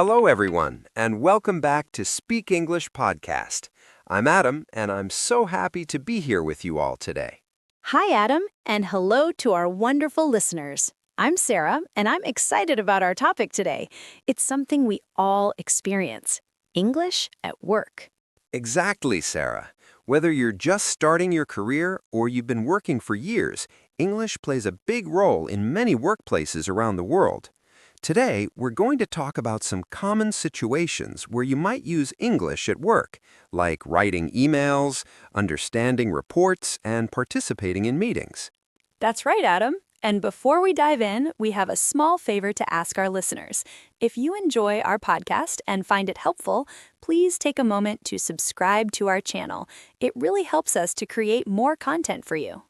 Hello, everyone, and welcome back to Speak English Podcast. I'm Adam, and I'm so happy to be here with you all today. Hi, Adam, and hello to our wonderful listeners. I'm Sarah, and I'm excited about our topic today. It's something we all experience: English at work. Exactly, Sarah. Whether you're just starting your career or you've been working for years, English plays a big role in many workplaces around the world. Today, we're going to talk about some common situations where you might use English at work, like writing emails, understanding reports, and participating in meetings. That's right, Adam. And before we dive in, we have a small favor to ask our listeners. If you enjoy our podcast and find it helpful, please take a moment to subscribe to our channel. It really helps us to create more content for you.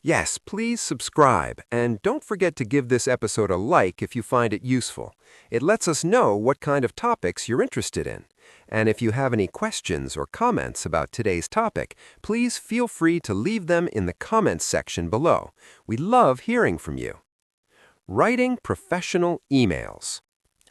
Yes, please subscribe, and don't forget to give this episode a like if you find it useful. It lets us know what kind of topics you're interested in. And if you have any questions or comments about today's topic, please feel free to leave them in the comments section below. We love hearing from you. Writing professional emails.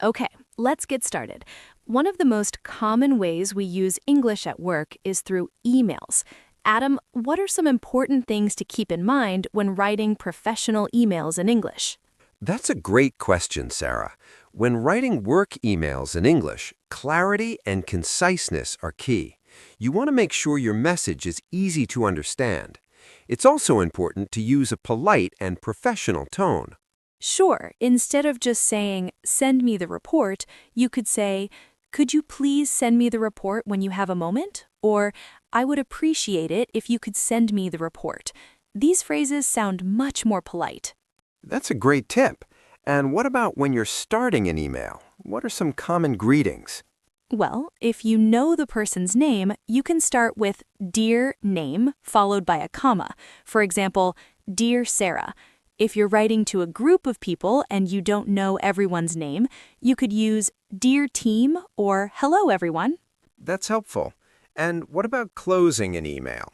Okay, let's get started. One of the most common ways we use English at work is through emails. Adam, what are some important things to keep in mind when writing professional emails in English? That's a great question, Sarah. When writing work emails in English, clarity and conciseness are key. You want to make sure your message is easy to understand. It's also important to use a polite and professional tone. Sure, instead of just saying, "Send me the report," you could say, "Could you please send me the report when you have a moment?" Or, "I would appreciate it if you could send me the report." These phrases sound much more polite. That's a great tip. And what about when you're starting an email? What are some common greetings? Well, if you know the person's name, you can start with "Dear Name" followed by a comma. For example, "Dear Sarah." If you're writing to a group of people and you don't know everyone's name, you could use "Dear Team" or "Hello, everyone." That's helpful. And what about closing an email?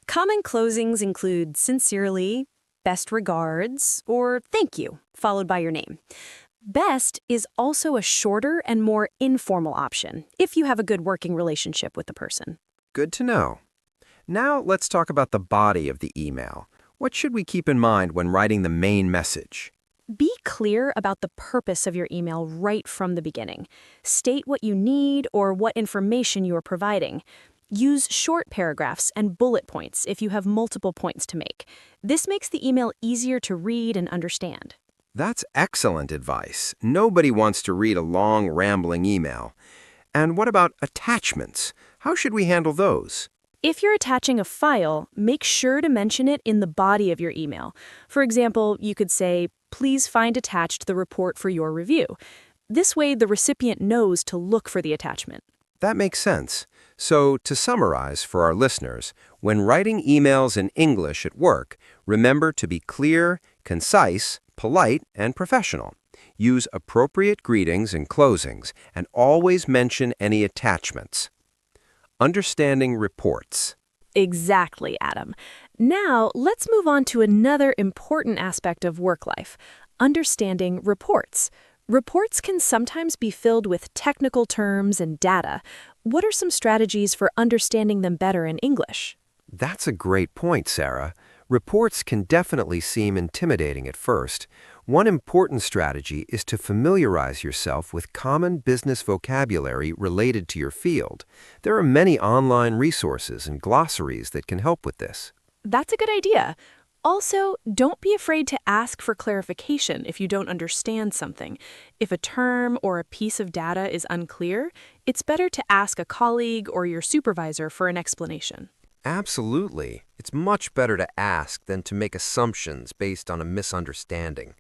Common closings include "Sincerely," "Best regards," or "Thank you," followed by your name. Best is also a shorter and more informal option if you have a good working relationship with the person. Good to know. Now let's talk about the body of the email. What should we keep in mind when writing the main message? Be clear about the purpose of your email right from the beginning. State what you need or what information you are providing. Use short paragraphs and bullet points if you have multiple points to make. This makes the email easier to read and understand. That's excellent advice. Nobody wants to read a long, rambling email. And what about attachments? How should we handle those? If you're attaching a file, make sure to mention it in the body of your email. For example, you could say, "Please find attached the report for your review." This way, the recipient knows to look for the attachment. That makes sense. So, to summarize for our listeners, when writing emails in English at work, remember to be clear, concise, polite, and professional. Use appropriate greetings and closings, and always mention any attachments. Understanding reports. Exactly, Adam. Now, let's move on to another important aspect of work life: understanding reports. Reports can sometimes be filled with technical terms and data. What are some strategies for understanding them better in English? That's a great point, Sarah. Reports can definitely seem intimidating at first. One important strategy is to familiarize yourself with common business vocabulary related to your field. There are many online resources and glossaries that can help with this. That's a good idea. Also, don't be afraid to ask for clarification if you don't understand something. If a term or a piece of data is unclear, it's better to ask a colleague or your supervisor for an explanation. Absolutely. It's much better to ask than to make assumptions based on a misunderstanding.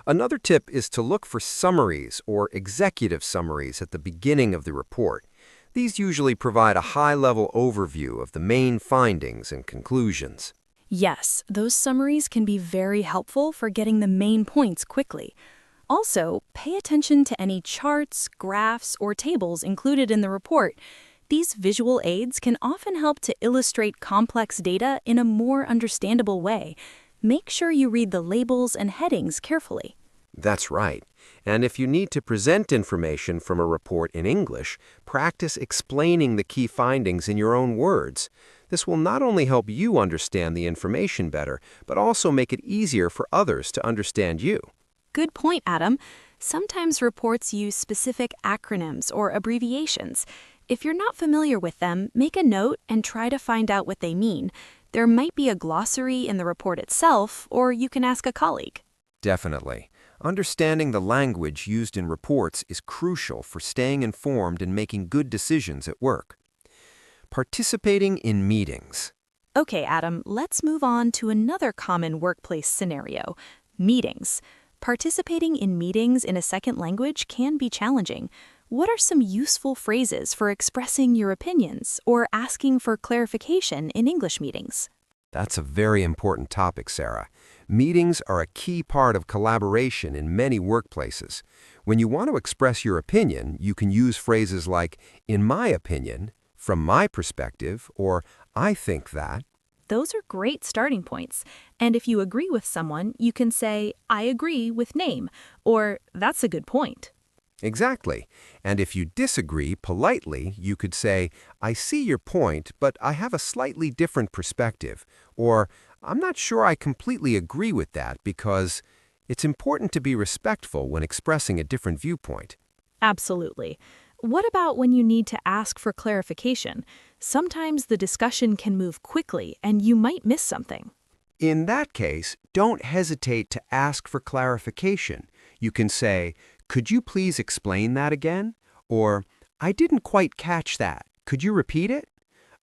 Another tip is to look for summaries or executive summaries at the beginning of the report. These usually provide a high-level overview of the main findings and conclusions. Yes, those summaries can be very helpful for getting the main points quickly. Also, pay attention to any charts, graphs, or tables included in the report. These visual aids can often help to illustrate complex data in a more understandable way. Make sure you read the labels and headings carefully. That's right. And if you need to present information from a report in English, practice explaining the key findings in your own words. This will not only help you understand the information better, but also make it easier for others to understand you. Good point, Adam. Sometimes reports use specific acronyms or abbreviations. If you're not familiar with them, make a note and try to find out what they mean. There might be a glossary in the report itself, or you can ask a colleague. Definitely. Understanding the language used in reports is crucial for staying informed and making good decisions at work. Participating in meetings. Okay, Adam, let's move on to another common workplace scenario, meetings. Participating in meetings in a second language can be challenging. What are some useful phrases for expressing your opinions or asking for clarification in English meetings? That's a very important topic, Sarah. Meetings are a key part of collaboration in many workplaces. When you want to express your opinion, you can use phrases like, in my opinion, from my perspective, or I think that. Those are great starting points. And if you agree with someone, you can say, I agree with name, or that's a good point. Exactly. And if you disagree politely, you could say, I see your point, but I have a slightly different perspective. Or, I'm not sure I completely agree with that because it's important to be respectful when expressing a different viewpoint. Absolutely. What about when you need to ask for clarification? Sometimes the discussion can move quickly and you might miss something. In that case, don't hesitate to ask for clarification. You can say, could you please explain that again? Or, I didn't quite catch that. Could you repeat it?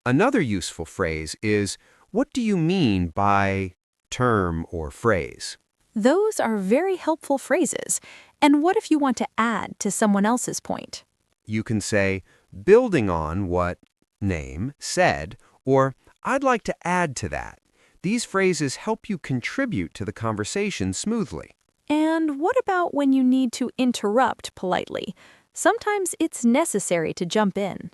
Another useful phrase is, what do you mean by term or phrase? Those are very helpful phrases. And what if you want to add to someone else's point? You can say, building on what name said, or I'd like to add to that. These phrases help you contribute to the conversation smoothly. And what about when you need to interrupt politely? Sometimes it's necessary to jump in.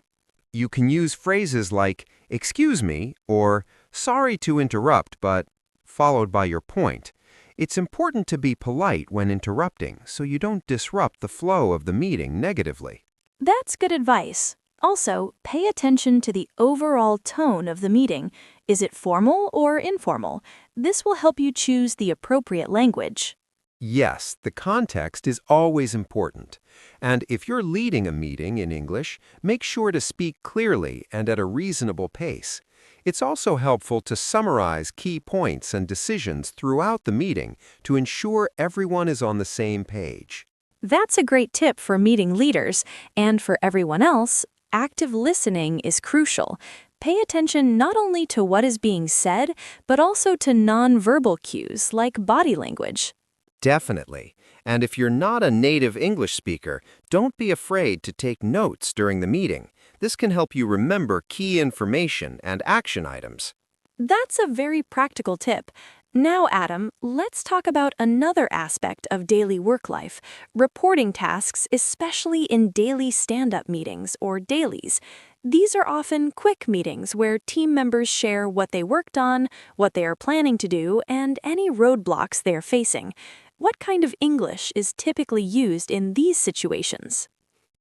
You can use phrases like, excuse me, or sorry to interrupt, but followed by your point. It's important to be polite when interrupting so you don't disrupt the flow of the meeting negatively. That's good advice. Also, pay attention to the overall tone of the meeting. Is it formal or informal? This will help you choose the appropriate language. Yes, the context is always important. And if you're leading a meeting in English, make sure to speak clearly and at a reasonable pace. It's also helpful to summarize key points and decisions throughout the meeting to ensure everyone is on the same page. That's a great tip for meeting leaders, and for everyone else, active listening is crucial. Pay attention not only to what is being said, but also to nonverbal cues like body language. Definitely. And if you're not a native English speaker, don't be afraid to take notes during the meeting. This can help you remember key information and action items. That's a very practical tip. Now, Adam, let's talk about another aspect of daily work life, reporting tasks, especially in daily stand-up meetings or dailies. These are often quick meetings where team members share what they worked on, what they are planning to do, and any roadblocks they are facing. What kind of English is typically used in these situations?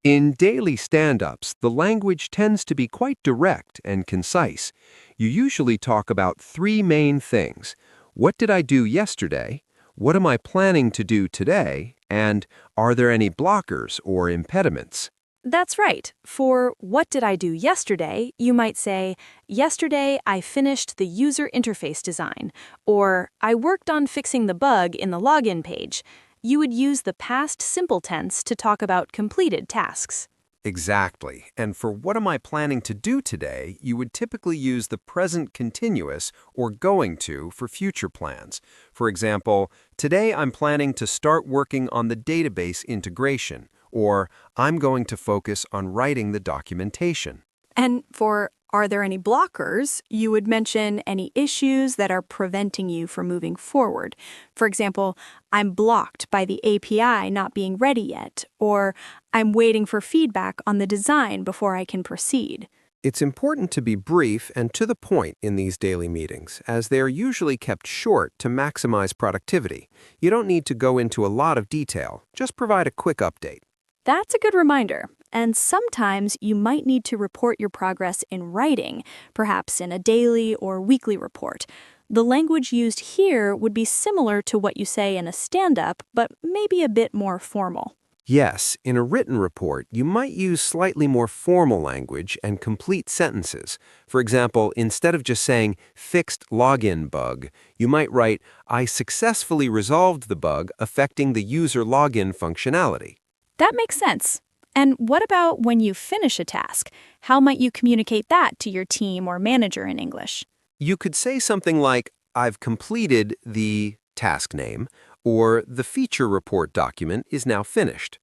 In daily stand-ups, the language tends to be quite direct and concise. You usually talk about three main things. What did I do yesterday? What am I planning to do today? And are there any blockers or impediments? That's right. For what did I do yesterday, you might say, yesterday I finished the user interface design, or I worked on fixing the bug in the login page. You would use the past simple tense to talk about completed tasks. Exactly. And for what am I planning to do today, you would typically use the present continuous or going to for future plans. For example, today I'm planning to start working on the database integration, or I'm going to focus on writing the documentation. And for are there any blockers, you would mention any issues that are preventing you from moving forward. For example, I'm blocked by the API not being ready yet, or I'm waiting for feedback on the design before I can proceed. It's important to be brief and to the point in these daily meetings, as they are usually kept short to maximize productivity. You don't need to go into a lot of detail, just provide a quick update. That's a good reminder. And sometimes you might need to report your progress in writing, perhaps in a daily or weekly report. The language used here would be similar to what you say in a stand-up, but maybe a bit more formal. Yes, in a written report, you might use slightly more formal language and complete sentences. For example, instead of just saying, fixed login bug, you might write, I successfully resolved the bug affecting the user login functionality. That makes sense. And what about when you finish a task? How might you communicate that to your team or manager in English? You could say something like, I've completed the task name, or the feature report document is now finished.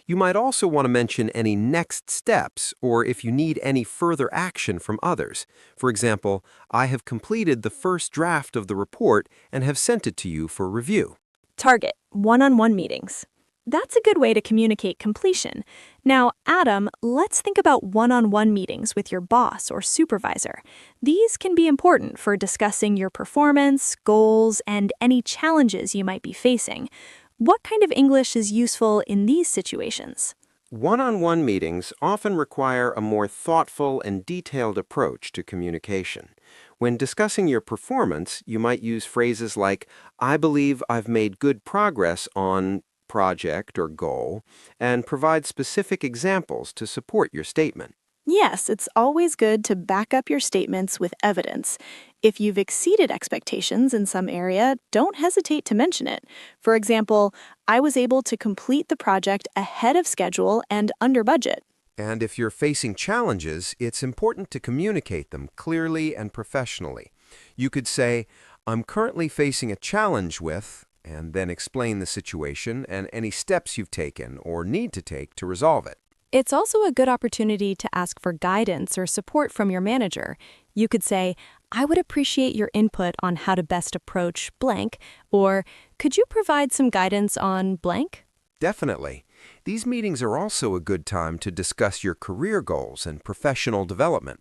You might also want to mention any next steps or if you need any further action from others. For example, I have completed the first draft of the report and have sent it to you for review. Target one-on-one meetings. That's a good way to communicate completion. Now, Adam, let's think about one-on-one meetings with your boss or supervisor. These can be important for discussing your performance, goals, and any challenges you might be facing. What kind of English is useful in these situations? One-on-one meetings often require a more thoughtful and detailed approach to communication. When discussing your performance, you might use phrases like, I believe I've made good progress on project or goal, and provide specific examples to support your statement. Yes, it's always good to back up your statements with evidence. If you've exceeded expectations in some area, don't hesitate to mention it. For example, I was able to complete the project ahead of schedule and under budget. And if you're facing challenges, it's important to communicate them clearly and professionally. You could say, I'm currently facing a challenge with, and then explain the situation and any steps you've taken or need to take to resolve it. It's also a good opportunity to ask for guidance or support from your manager. You could say, I would appreciate your input on how to best approach blank, or could you provide some guidance on blank? Definitely. These meetings are also a good time to discuss your career goals and professional development.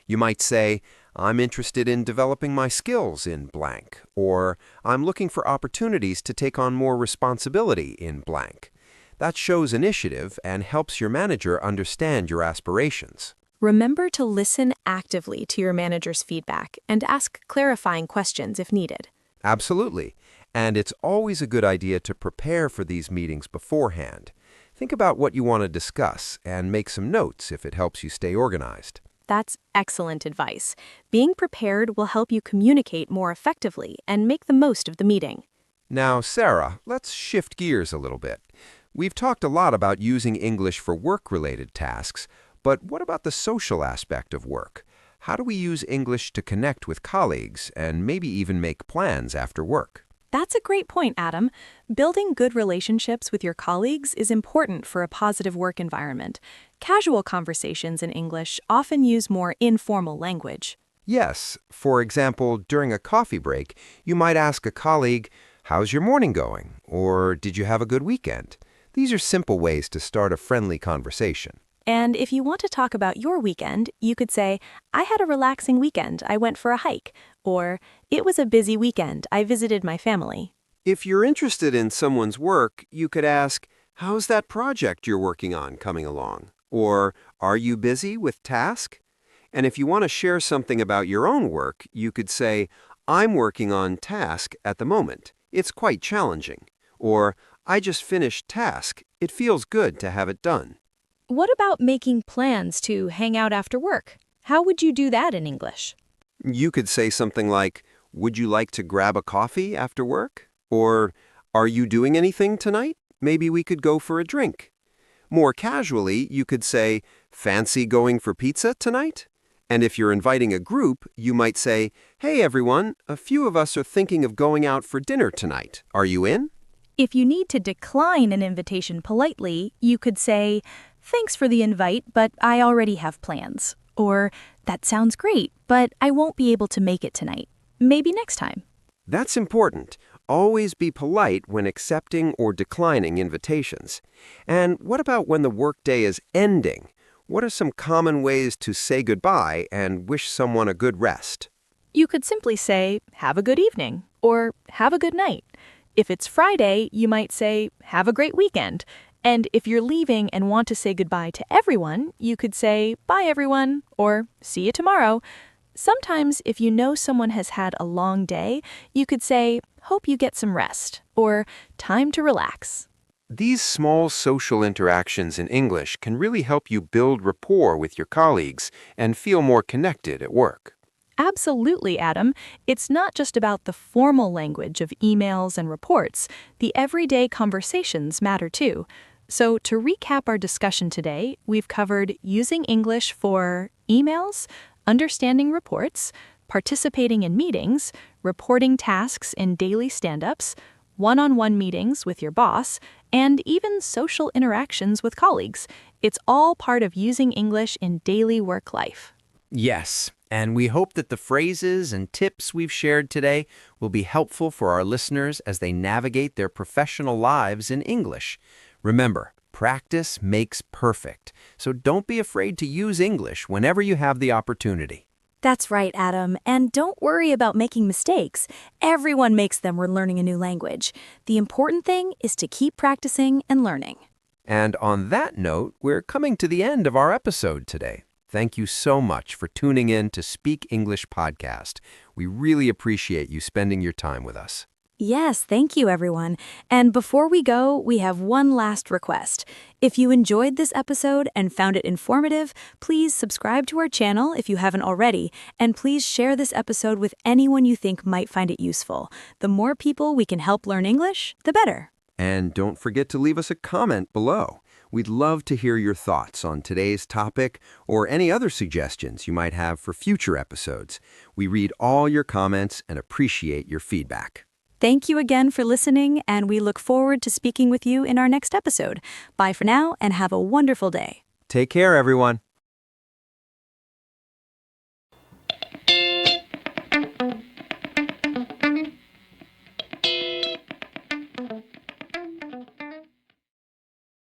You might say, I'm interested in developing my skills in blank, or I'm looking for opportunities to take on more responsibility in blank. That shows initiative and helps your manager understand your aspirations. Remember to listen actively to your manager's feedback and ask clarifying questions if needed. Absolutely. And it's always a good idea to prepare for these meetings beforehand. Think about what you want to discuss and make some notes if it helps you stay organized. That's excellent advice. Being prepared will help you communicate more effectively and make the most of the meeting. Now, Sarah, let's shift gears a little bit. We've talked a lot about using English for work-related tasks, but what about the social aspect of work? How do we use English to connect with colleagues and maybe even make plans after work? That's a great point, Adam. Building good relationships with your colleagues is important for a positive work environment. Casual conversations in English often use more informal language. Yes, for example, during a coffee break, you might ask a colleague, how's your morning going? Or did you have a good weekend? These are simple ways to start a friendly conversation. And if you want to talk about your weekend, you could say, I had a relaxing weekend. I went for a hike. Or, it was a busy weekend. I visited my family. If you're interested in someone's work, you could ask, how's that project you're working on coming along? Or, are you busy with task? And if you want to share something about your own work, you could say, I'm working on task at the moment. It's quite challenging. Or, I just finished task. It feels good to have it done. What about making plans to hang out after work? How would you do that in English? You could say something like, would you like to grab a coffee after work? Or, are you doing anything tonight? Maybe we could go for a drink. More casually, you could say, fancy going for pizza tonight? And if you're inviting a group, you might say, hey everyone, a few of us are thinking of going out for dinner tonight. Are you in? If you need to decline an invitation politely, you could say, thanks for the invite, but I already have plans. Or, that sounds great, but I won't be able to make it tonight. Maybe next time. That's important. Always be polite when accepting or declining invitations. And what about when the workday is ending? What are some common ways to say goodbye and wish someone a good rest? You could simply say, have a good evening, or have a good night. If it's Friday, you might say, have a great weekend. And if you're leaving and want to say goodbye to everyone, you could say, bye everyone, or see you tomorrow. Sometimes, if you know someone has had a long day, you could say, hope you get some rest, or time to relax. These small social interactions in English can really help you build rapport with your colleagues and feel more connected at work. Absolutely, Adam. It's not just about the formal language of emails and reports. The everyday conversations matter too. So, to recap our discussion today, we've covered using English for emails, understanding reports, participating in meetings, reporting tasks in daily stand-ups, one-on-one meetings with your boss, and even social interactions with colleagues. It's all part of using English in daily work life. Yes, and we hope that the phrases and tips we've shared today will be helpful for our listeners as they navigate their professional lives in English. Remember, practice makes perfect, so don't be afraid to use English whenever you have the opportunity. That's right, Adam. And don't worry about making mistakes. Everyone makes them when learning a new language. The important thing is to keep practicing and learning. And on that note, we're coming to the end of our episode today. Thank you so much for tuning in to Speak English Podcast. We really appreciate you spending your time with us. Yes, thank you, everyone. And before we go, we have one last request. If you enjoyed this episode and found it informative, please subscribe to our channel if you haven't already, and please share this episode with anyone you think might find it useful. The more people we can help learn English, the better. And don't forget to leave us a comment below. We'd love to hear your thoughts on today's topic or any other suggestions you might have for future episodes. We read all your comments and appreciate your feedback. Thank you again for listening, and we look forward to speaking with you in our next episode. Bye for now, and have a wonderful day. Take care, everyone.